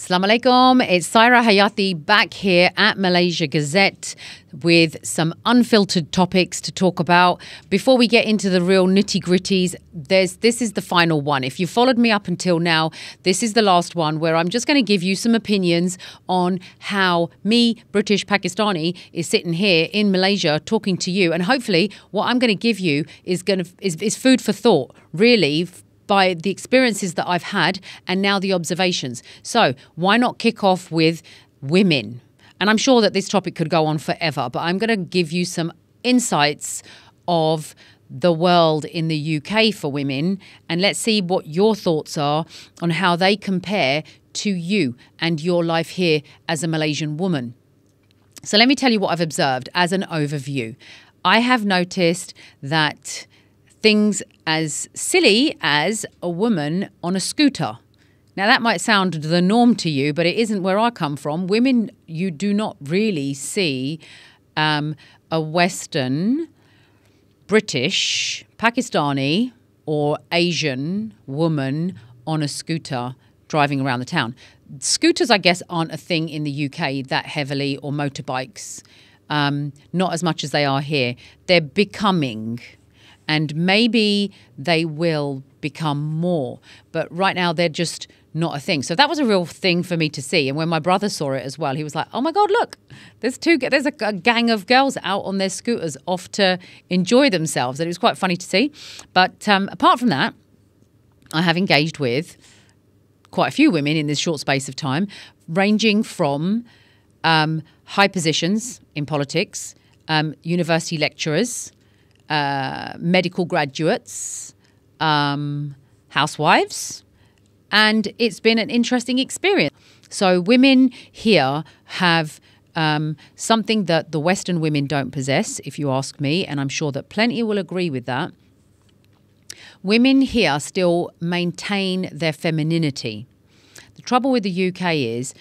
Assalamu alaikum. It's Saira Hayati back here at Malaysia Gazette with some unfiltered topics to talk about. Before we get into the real nitty-gritties, this is the final one. If you followed me up until now, this is the last one where I'm just going to give you some opinions on how me, British Pakistani, is sitting here in Malaysia talking to you. And hopefully what I'm going to give you is food for thought, really, by the experiences that I've had and now the observations. So why not kick off with women? And I'm sure that this topic could go on forever, but I'm going to give you some insights of the world in the UK for women, and let's see what your thoughts are on how they compare to you and your life here as a Malaysian woman. So let me tell you what I've observed as an overview. I have noticed that things as silly as a woman on a scooter. Now, that might sound the norm to you, but it isn't where I come from. Women, you do not really see a Western, British, Pakistani or Asian woman on a scooter driving around the town. Scooters, I guess, aren't a thing in the UK that heavily, or motorbikes, not as much as they are here. They're becoming. And maybe they will become more. But right now, they're just not a thing. So that was a real thing for me to see. And when my brother saw it as well, he was like, oh, my God, look, there's a gang of girls out on their scooters off to enjoy themselves. And it was quite funny to see. But apart from that, I have engaged with quite a few women in this short space of time, ranging from high positions in politics, university lecturers, medical graduates, housewives, and it's been an interesting experience. So women here have something that the Western women don't possess, if you ask me, and I'm sure that plenty will agree with that. Women here still maintain their femininity. The trouble with the UK is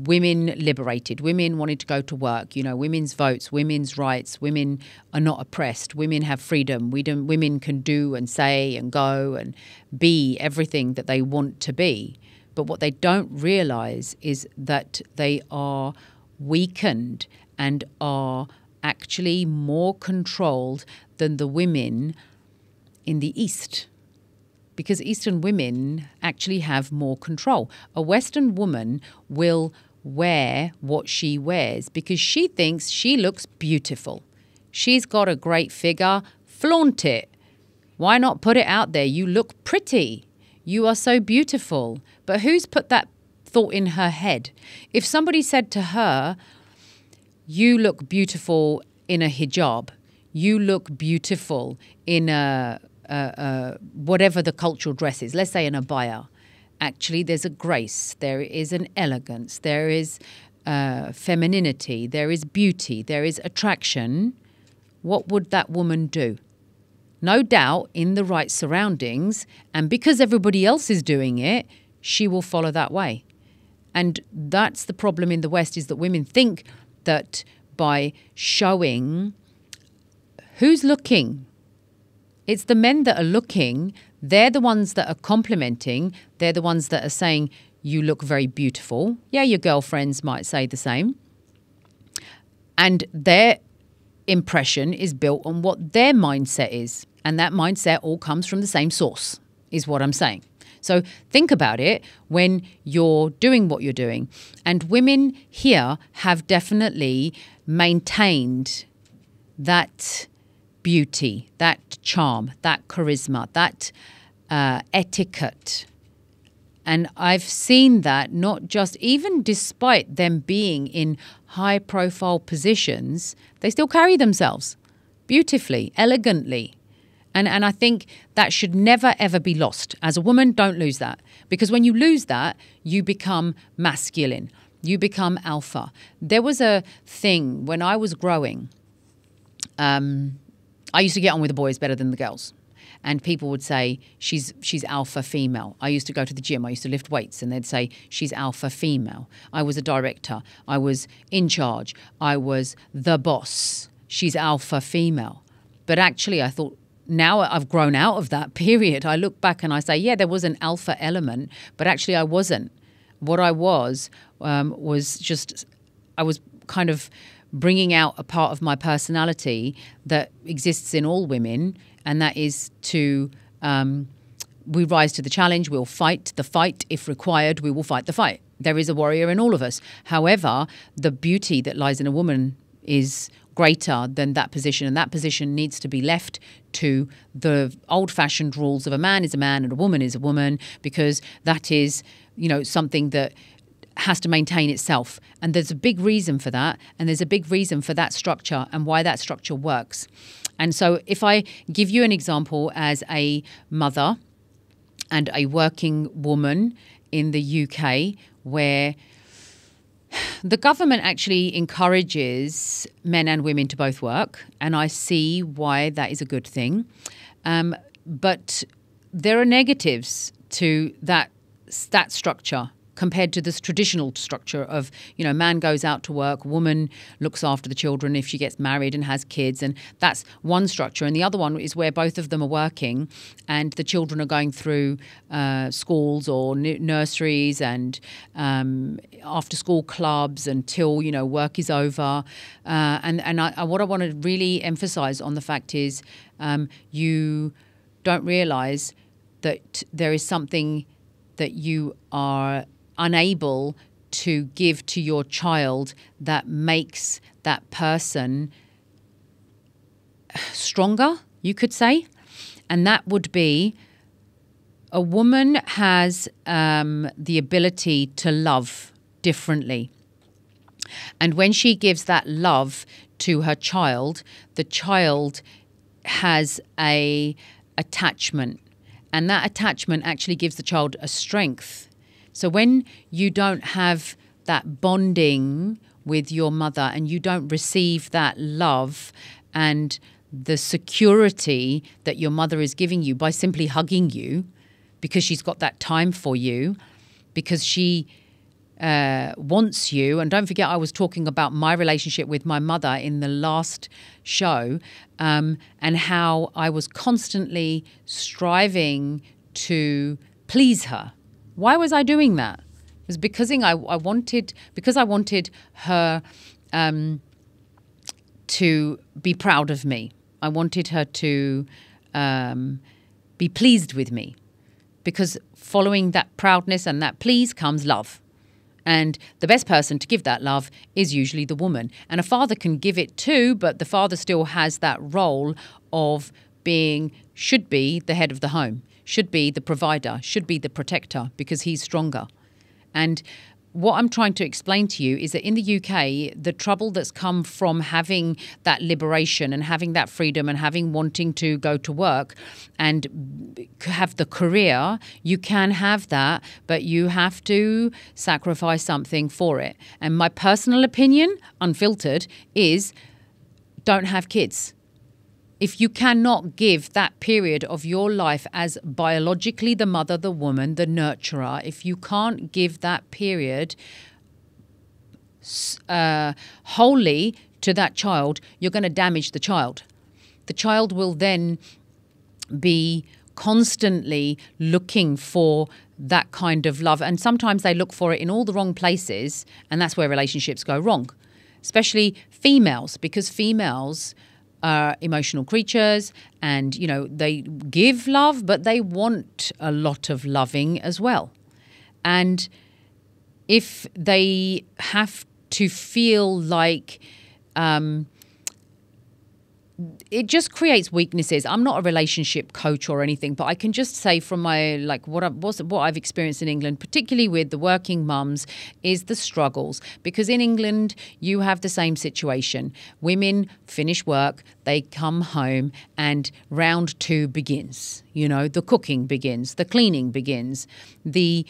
women liberated, women wanted to go to work, women's votes, women's rights, women are not oppressed, women have freedom, women can do and say and go and be everything that they want to be. But what they don't realise is that they are weakened and are actually more controlled than the women in the East. Because Eastern women actually have more control. A Western woman will wear what she wears because she thinks she looks beautiful. She's got a great figure. Flaunt it. Why not put it out there? You look pretty. You are so beautiful. But who's put that thought in her head? If somebody said to her, you look beautiful in a hijab, you look beautiful in a whatever the cultural dress is, let's say an abaya, actually there's a grace, there is an elegance, there is femininity, there is beauty, there is attraction. What would that woman do? No doubt in the right surroundings, and because everybody else is doing it, she will follow that way. And that's the problem in the West, is that women think that by showing who's looking, it's the men that are looking, they're the ones that are complimenting, they're the ones that are saying, you look very beautiful. Yeah, your girlfriends might say the same. And their impression is built on what their mindset is. And that mindset all comes from the same source, is what I'm saying. So think about it when you're doing what you're doing. And women here have definitely maintained that beauty, that charm, that charisma, that etiquette. And I've seen that not just, even despite them being in high profile positions, they still carry themselves beautifully, elegantly. And I think that should never, ever be lost. As a woman, don't lose that. Because when you lose that, you become masculine. You become alpha. There was a thing when I was growing, I used to get on with the boys better than the girls. And people would say, she's alpha female. I used to go to the gym. I used to lift weights. And they'd say, she's alpha female. I was a director. I was in charge. I was the boss. She's alpha female. But actually, I thought, now I've grown out of that period. I look back and I say, yeah, there was an alpha element, but actually I wasn't. what I was just, I was kind of bringing out a part of my personality that exists in all women, and that is to we rise to the challenge, we'll fight the fight. If required, we will fight the fight. There is a warrior in all of us. However, the beauty that lies in a woman is greater than that position, and that position needs to be left to the old-fashioned rules of a man is a man and a woman is a woman, because that is, something that has to maintain itself. And there's a big reason for that, and there's a big reason for that structure and why that structure works. And so if I give you an example as a mother and a working woman in the UK, where the government actually encourages men and women to both work, and I see why that is a good thing. But there are negatives to that structure compared to this traditional structure of, man goes out to work, woman looks after the children if she gets married and has kids. And that's one structure. And the other one is where both of them are working and the children are going through schools or nurseries and after school clubs until, work is over. What I want to really emphasize on the fact is you don't realize that there is something that you are unable to give to your child that makes that person stronger, you could say. And that would be a woman has the ability to love differently. And when she gives that love to her child, the child has a attachment. And that attachment actually gives the child a strength. So when you don't have that bonding with your mother and you don't receive that love and the security that your mother is giving you by simply hugging you because she's got that time for you, because she wants you. And don't forget, I was talking about my relationship with my mother in the last show, and how I was constantly striving to please her. Why was I doing that? It was because I wanted her to be proud of me. I wanted her to be pleased with me, because following that proudness and that please comes love. And the best person to give that love is usually the woman. And a father can give it too, but the father still has that role of should be the head of the home, should be the provider, should be the protector, because he's stronger. And what I'm trying to explain to you is that in the UK, the trouble that's come from having that liberation and having that freedom and wanting to go to work and have the career, you can have that, but you have to sacrifice something for it. And my personal opinion, unfiltered, is don't have kids. If you cannot give that period of your life as biologically the mother, the woman, the nurturer, if you can't give that period wholly to that child, you're going to damage the child. The child will then be constantly looking for that kind of love. And sometimes they look for it in all the wrong places, and that's where relationships go wrong, especially females, because females are emotional creatures and, they give love, but they want a lot of loving as well. And if they have to feel like it just creates weaknesses. I'm not a relationship coach or anything, but I can just say from my what I've experienced in England, particularly with the working mums, is the struggles. Because in England, you have the same situation. Women finish work, they come home, and round two begins. The cooking begins, the cleaning begins, the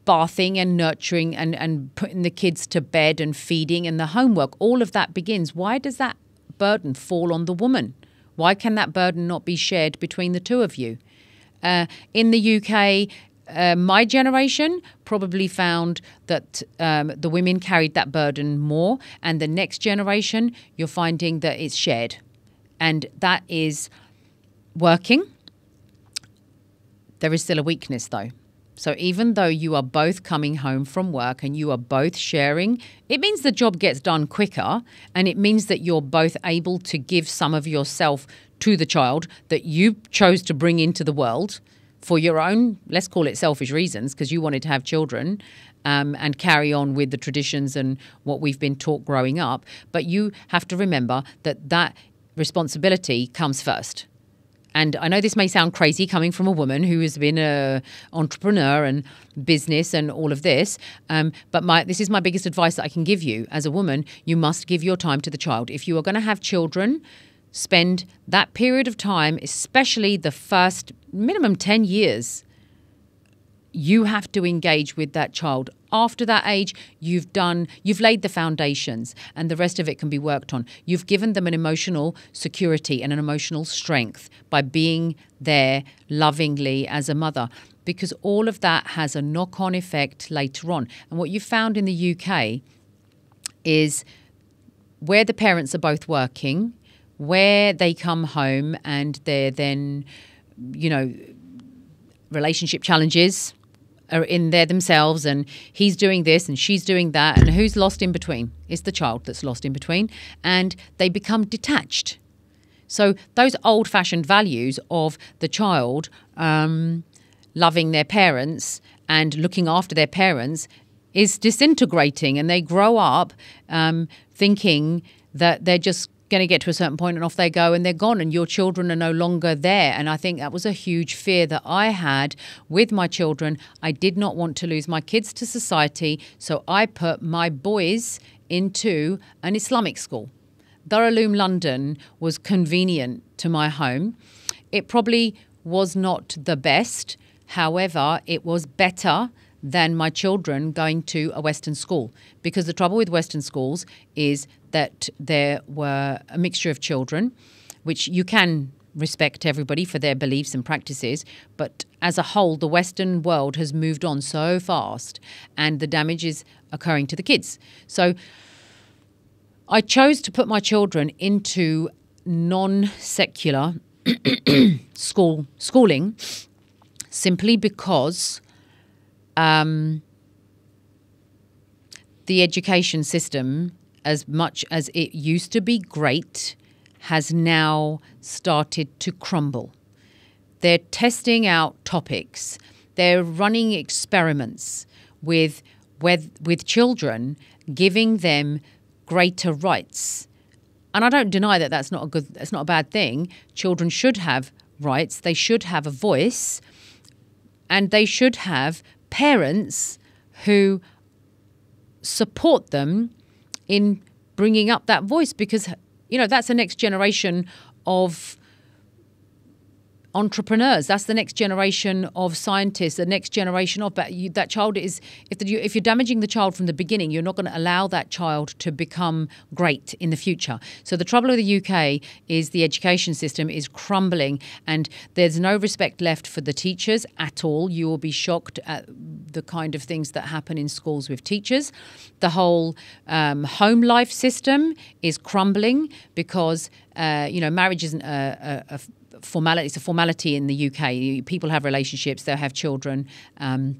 bathing and nurturing and putting the kids to bed and feeding and the homework. All of that begins. Why does that burden fall on the woman? Why can that burden not be shared between the two of you? In the UK, my generation probably found that the women carried that burden more, and the next generation, you're finding that it's shared. And that is working. There is still a weakness, though. So even though you are both coming home from work and you are both sharing, it means the job gets done quicker, and it means that you're both able to give some of yourself to the child that you chose to bring into the world for your own, let's call it selfish reasons, because you wanted to have children and carry on with the traditions and what we've been taught growing up. But you have to remember that that responsibility comes first. And I know this may sound crazy coming from a woman who has been an entrepreneur and business and all of this, but this is my biggest advice that I can give you. As a woman, you must give your time to the child. If you are going to have children, spend that period of time, especially the first minimum 10 years, you have to engage with that child. After that age, you've laid the foundations, and the rest of it can be worked on. You've given them an emotional security and an emotional strength by being there lovingly as a mother, because all of that has a knock-on effect later on. And what you found in the UK is where the parents are both working, where they come home and they're then, relationship challenges are in there themselves, and he's doing this and she's doing that, and who's lost in between? It's the child that's lost in between, and they become detached. So those old-fashioned values of the child loving their parents and looking after their parents is disintegrating, and they grow up thinking that they're just going to get to a certain point and off they go and they're gone, and your children are no longer there. And I think that was a huge fear that I had with my children. I did not want to lose my kids to society, so I put my boys into an Islamic school. Darul London was convenient to my home. It probably was not the best. However, it was better than my children going to a Western school, because the trouble with Western schools is that there were a mixture of children, which you can respect everybody for their beliefs and practices, but as a whole, the Western world has moved on so fast and the damage is occurring to the kids. So I chose to put my children into non-secular schooling simply because the education system, as much as it used to be great, has now started to crumble. They're testing out topics. They're running experiments with children, giving them greater rights. And I don't deny that that's not a bad thing. Children should have rights. They should have a voice, and they should have parents who support them in bringing up that voice, because that's the next generation of entrepreneurs. That's the next generation of scientists, the next generation of that child is, if you're damaging the child from the beginning, you're not going to allow that child to become great in the future. So the trouble with the UK is the education system is crumbling, and there's no respect left for the teachers at all. You will be shocked at the kind of things that happen in schools with teachers. The whole home life system is crumbling because marriage isn't a formality. It's a formality in the UK. People have relationships, they'll have children, and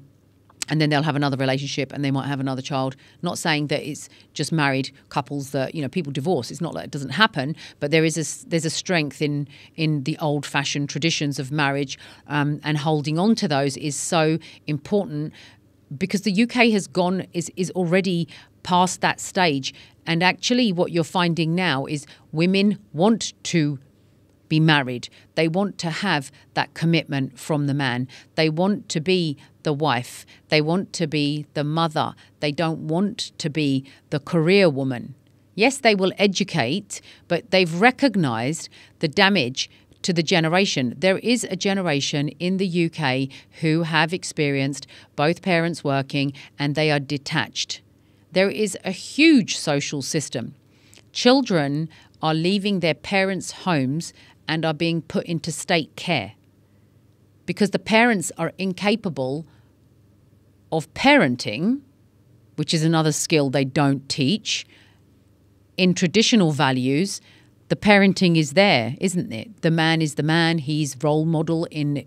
then they'll have another relationship and they might have another child. Not saying that it's just married couples that, people divorce. It's not like it doesn't happen, but there's a strength in the old-fashioned traditions of marriage, and holding on to those is so important, because the UK is already past that stage. And actually what you're finding now is women want to be married. They want to have that commitment from the man. They want to be the wife. They want to be the mother. They don't want to be the career woman. Yes, they will educate, but they've recognized the damage to the generation. There is a generation in the UK who have experienced both parents working and they are detached. There is a huge social system. Children are leaving their parents' homes and are being put into state care because the parents are incapable of parenting, which is another skill they don't teach. In traditional values, the parenting is there, isn't it? The man is the man. He's role model in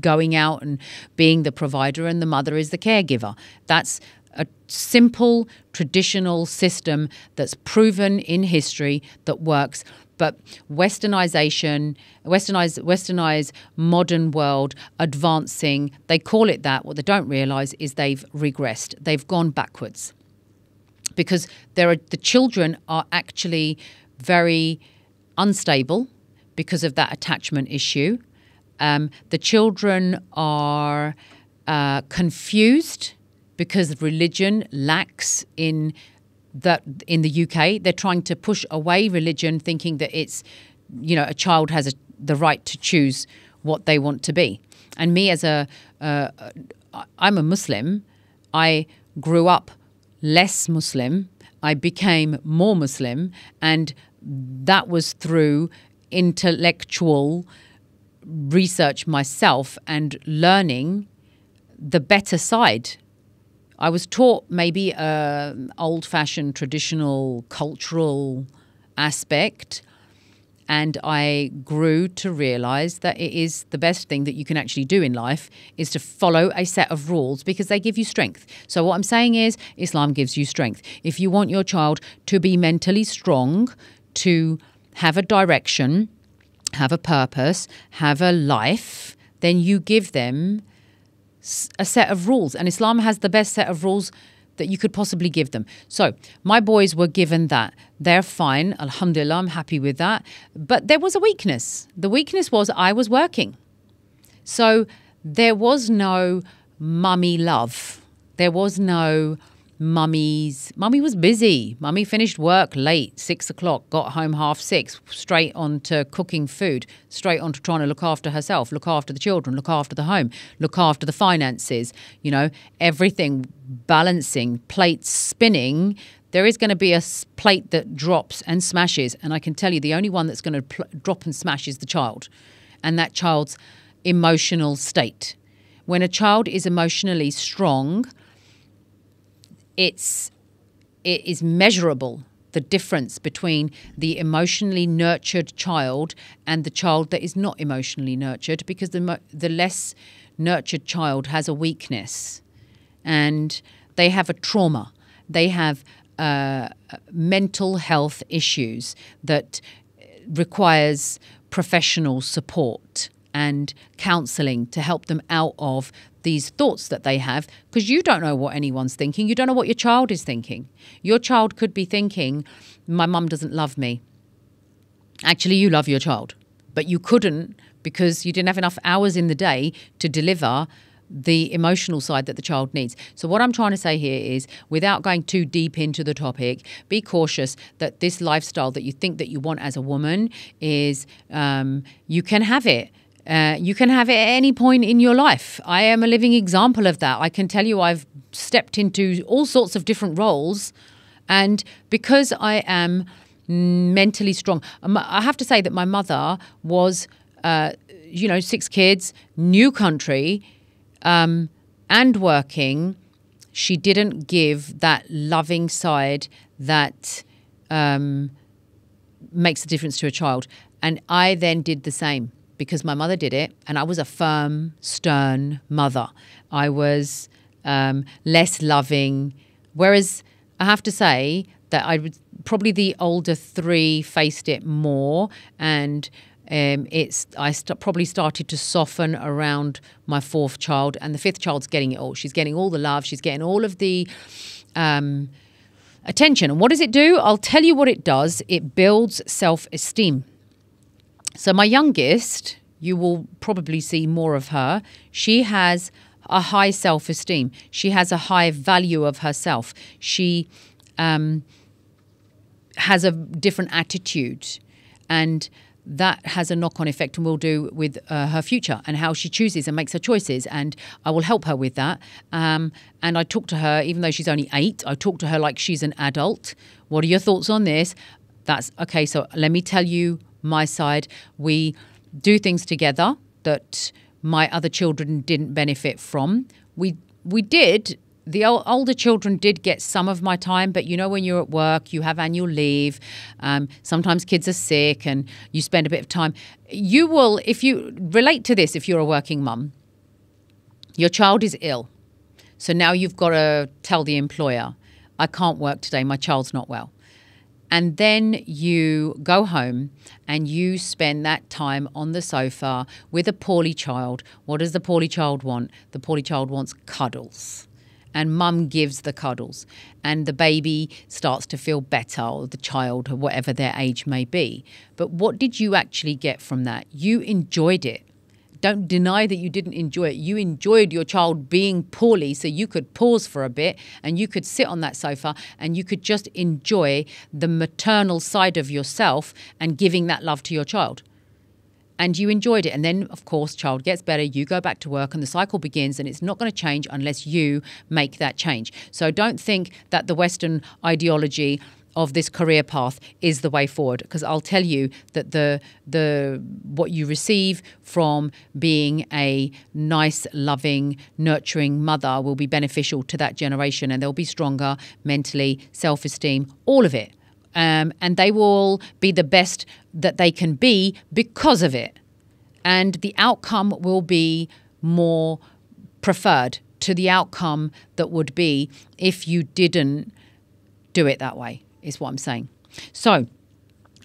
going out and being the provider, and the mother is the caregiver. That's a simple, traditional system that's proven in history that works. But westernized modern world, advancing, they call it that. What they don't realize is they've regressed. They've gone backwards. Because the children are actually very unstable because of that attachment issue. The children are confused because religion lacks in the UK. They're trying to push away religion, thinking that it's, a child has the right to choose what they want to be. And me as I'm a Muslim. I grew up less Muslim. I became more Muslim, and that was through intellectual research myself and learning the better side. I was taught maybe an old-fashioned, traditional, cultural aspect, and I grew to realize that it is the best thing that you can actually do in life is to follow a set of rules, because they give you strength. So what I'm saying is Islam gives you strength. If you want your child to be mentally strong, to have a direction, have a purpose, have a life, then you give them a set of rules. And Islam has the best set of rules that you could possibly give them. So my boys were given that. They're fine. Alhamdulillah, I'm happy with that. But there was a weakness. The weakness was I was working. So there was no mummy love. There was no Mummy was busy. Mummy finished work late, 6 o'clock, got home 5:30, straight on to cooking food, straight on to trying to look after herself, look after the children, look after the home, look after the finances, everything balancing, plates spinning. There is going to be a plate that drops and smashes. And I can tell you the only one that's going to drop and smash is the child, and that child's emotional state. When a child is emotionally strong, it is measurable, the difference between the emotionally nurtured child and the child that is not emotionally nurtured, because the less nurtured child has a weakness and they have a trauma. They have mental health issues that requires professional support and counselling to help them out of these thoughts that they have, because you don't know what anyone's thinking. You don't know what your child is thinking. Your child could be thinking, my mum doesn't love me. Actually, you love your child, but you couldn't because you didn't have enough hours in the day to deliver the emotional side that the child needs. So what I'm trying to say here is, without going too deep into the topic, be cautious that this lifestyle that you think that you want as a woman is, you can have it. You can have it at any point in your life. I am a living example of that. I can tell you I've stepped into all sorts of different roles, and because I am mentally strong, I have to say that my mother was, 6 kids, new country, and working. She didn't give that loving side that makes a difference to a child. And I then did the same, because my mother did it, and I was a firm, stern mother. I was less loving, whereas I have to say that probably the older 3 faced it more, and probably started to soften around my 4th child, and the 5th child's getting it all. She's getting all the love. She's getting all of the attention. And what does it do? I'll tell you what it does. It builds self-esteem. So my youngest, you will probably see more of her. She has a high self-esteem. She has a high value of herself. She has a different attitude, and that has a knock-on effect, and will do with her future and how she chooses and makes her choices. And I will help her with that. And I talk to her, even though she's only 8, I talk to her like she's an adult. What are your thoughts on this? That's okay. So let me tell you my side. We do things together that my other children didn't benefit from. We did. The older children did get some of my time, but when you're at work, you have annual leave. Sometimes kids are sick and you spend a bit of time. You will, if you relate to this, if you're a working mum, Your child is ill. So now you've got to tell the employer, I can't work today, my child's not well. And then you go home and you spend that time on the sofa with a poorly child. What does the poorly child want? The poorly child wants cuddles. And mum gives the cuddles. And the baby starts to feel better, or the child, or whatever their age may be. But what did you actually get from that? You enjoyed it. Don't deny that you didn't enjoy it. You enjoyed your child being poorly, so you could pause for a bit and you could sit on that sofa and you could just enjoy the maternal side of yourself and giving that love to your child. And you enjoyed it. And then, of course, child gets better, you go back to work and the cycle begins, and it's not going to change unless you make that change. So don't think that the Western ideology of this career path is the way forward, because I'll tell you that the what you receive from being a nice, loving, nurturing mother will be beneficial to that generation, and they'll be stronger mentally, self-esteem, all of it. And they will be the best that they can be because of it. And the outcome will be more preferred to the outcome that would be if you didn't do it that way, is what I'm saying. So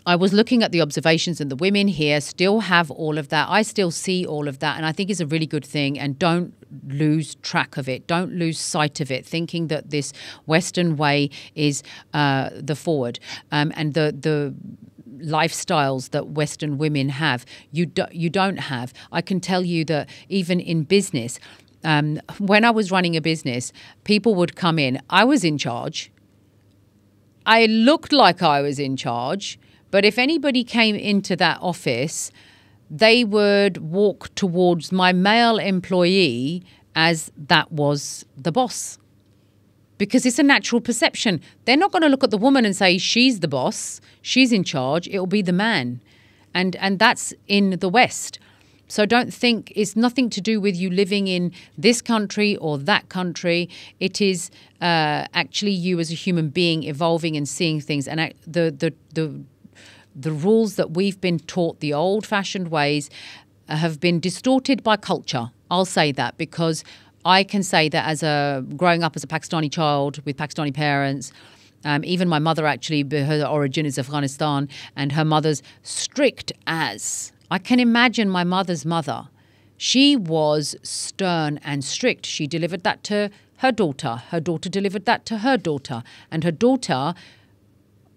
I was looking at the observations, and the women here still have all of that. I still see all of that, and I think it's a really good thing. And don't lose track of it. Don't lose sight of it, thinking that this Western way is the forward. And the lifestyles that Western women have, you don't have. I can tell you that even in business, when I was running a business, people would come in. I was in charge. I looked like I was in charge, but if anybody came into that office, they would walk towards my male employee as that was the boss. Because it's a natural perception. They're not going to look at the woman and say, she's the boss, she's in charge, it'll be the man. And that's in the West. So don't think it's nothing to do with you living in this country or that country. It is actually you as a human being evolving and seeing things. And the rules that we've been taught, the old-fashioned ways, have been distorted by culture. I'll say that because I can say that growing up as a Pakistani child with Pakistani parents, even my mother actually, her origin is Afghanistan, and her mother's strict as. I can imagine my mother's mother. She was stern and strict. She delivered that to her daughter. Her daughter delivered that to her daughter. And her daughter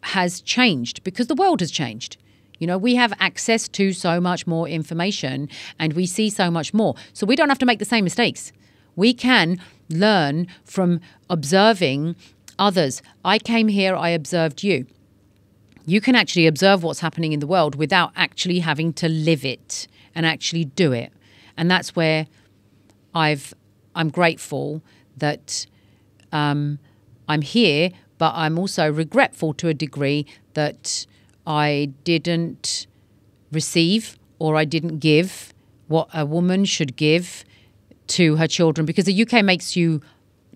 has changed because the world has changed. You know, we have access to so much more information and we see so much more. So we don't have to make the same mistakes. We can learn from observing others. I came here, I observed you. You can actually observe what's happening in the world without actually having to live it and actually do it. And that's where I'm grateful that I'm here, but I'm also regretful to a degree that I didn't receive or I didn't give what a woman should give to her children, because the UK makes you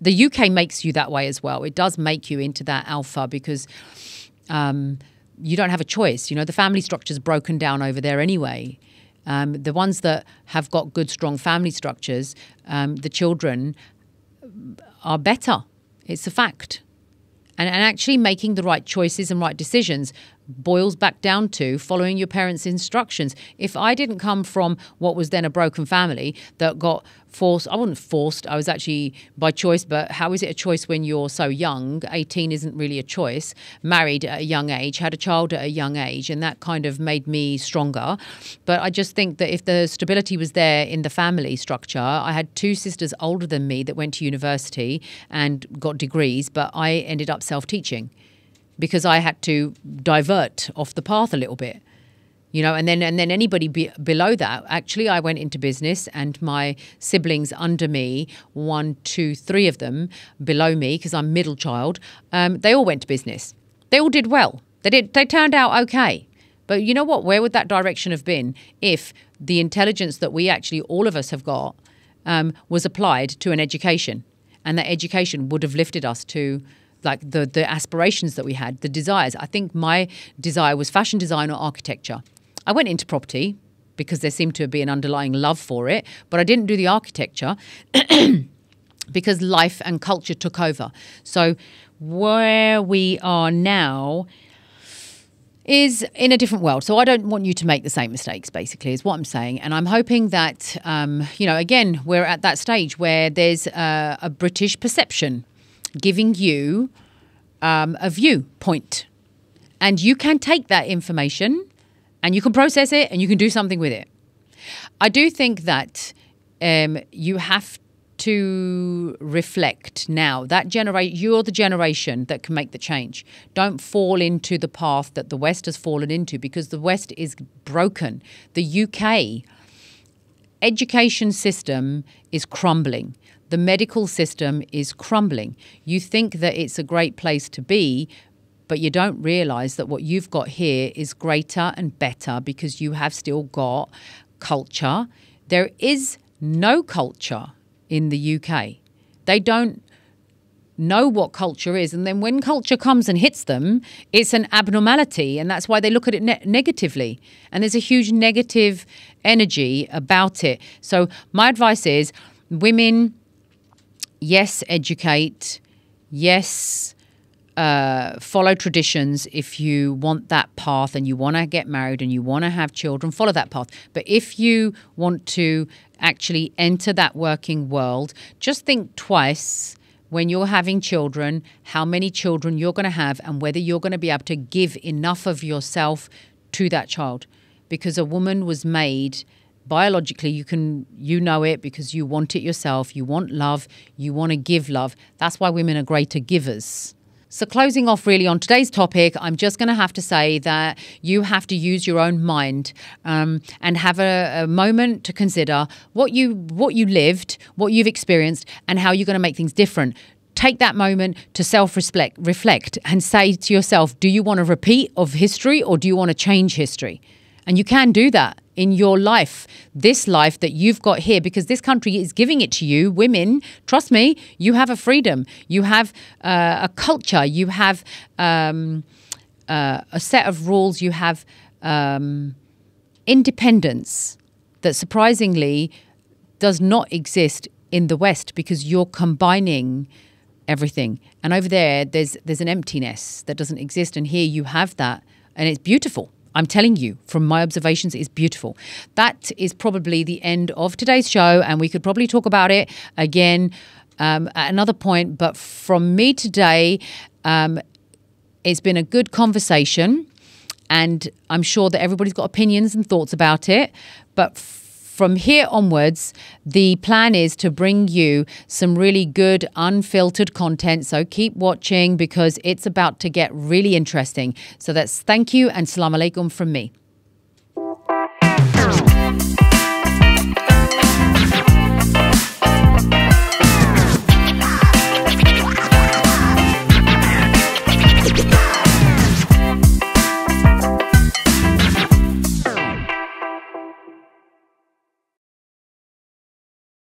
that way as well. It does make you into that alpha because you don't have a choice. You know, the family structure is broken down over there anyway. The ones that have got good, strong family structures, the children are better. It's a fact. And actually making the right choices and right decisions boils back down to following your parents' instructions. If I didn't come from what was then a broken family that got forced, I wasn't forced, I was actually by choice, but how is it a choice when you're so young? 18 isn't really a choice. Married at a young age, had a child at a young age, and that kind of made me stronger. But I just think that if the stability was there in the family structure, I had two sisters older than me that went to university and got degrees, but I ended up self-teaching, because I had to divert off the path a little bit, you know, and then anybody below that. Actually, I went into business, and my siblings under me, 1, 2, 3 of them below me, because I'm middle child, they all went to business. They all did well. They turned out okay. But you know what? Where would that direction have been if the intelligence that we actually, all of us have got, was applied to an education, and that education would have lifted us to like the aspirations that we had, the desires. I think my desire was fashion design or architecture. I went into property because there seemed to be an underlying love for it. But I didn't do the architecture because life and culture took over. So where we are now is in a different world. So I don't want you to make the same mistakes, basically, is what I'm saying. And I'm hoping that, again, we're at that stage where there's a British perception giving you a viewpoint. And you can take that information and you can process it and you can do something with it. I do think that you have to reflect now. You're the generation that can make the change. Don't fall into the path that the West has fallen into, because the West is broken. The UK education system is crumbling. The medical system is crumbling. You think that it's a great place to be, but you don't realise that what you've got here is greater and better because you have still got culture. There is no culture in the UK. They don't know what culture is. And then when culture comes and hits them, it's an abnormality. And that's why they look at it negatively. And there's a huge negative energy about it. So my advice is, women, yes, educate. Yes, follow traditions. If you want that path and you want to get married and you want to have children, follow that path. But if you want to actually enter that working world, just think twice when you're having children, how many children you're going to have and whether you're going to be able to give enough of yourself to that child. Because a woman was made biologically, you know it because you want it yourself. You want love. You want to give love. That's why women are greater givers. So closing off really on today's topic, I'm just going to have to say that you have to use your own mind and have a moment to consider what you lived, what you've experienced, and how you're going to make things different. Take that moment to reflect and say to yourself, do you want a repeat of history or do you want to change history? And you can do that in your life, this life that you've got here, because this country is giving it to you. Women, trust me, you have a freedom. You have a culture. You have a set of rules. You have independence that surprisingly does not exist in the West, because you're combining everything. And over there's an emptiness that doesn't exist. And here you have that. And it's beautiful. I'm telling you, from my observations, it's beautiful. That is probably the end of today's show, and we could probably talk about it again at another point. But from me today, it's been a good conversation, and I'm sure that everybody's got opinions and thoughts about it. But from here onwards, the plan is to bring you some really good unfiltered content. So keep watching because it's about to get really interesting. So that's thank you and salam alaikum from me. Yeah.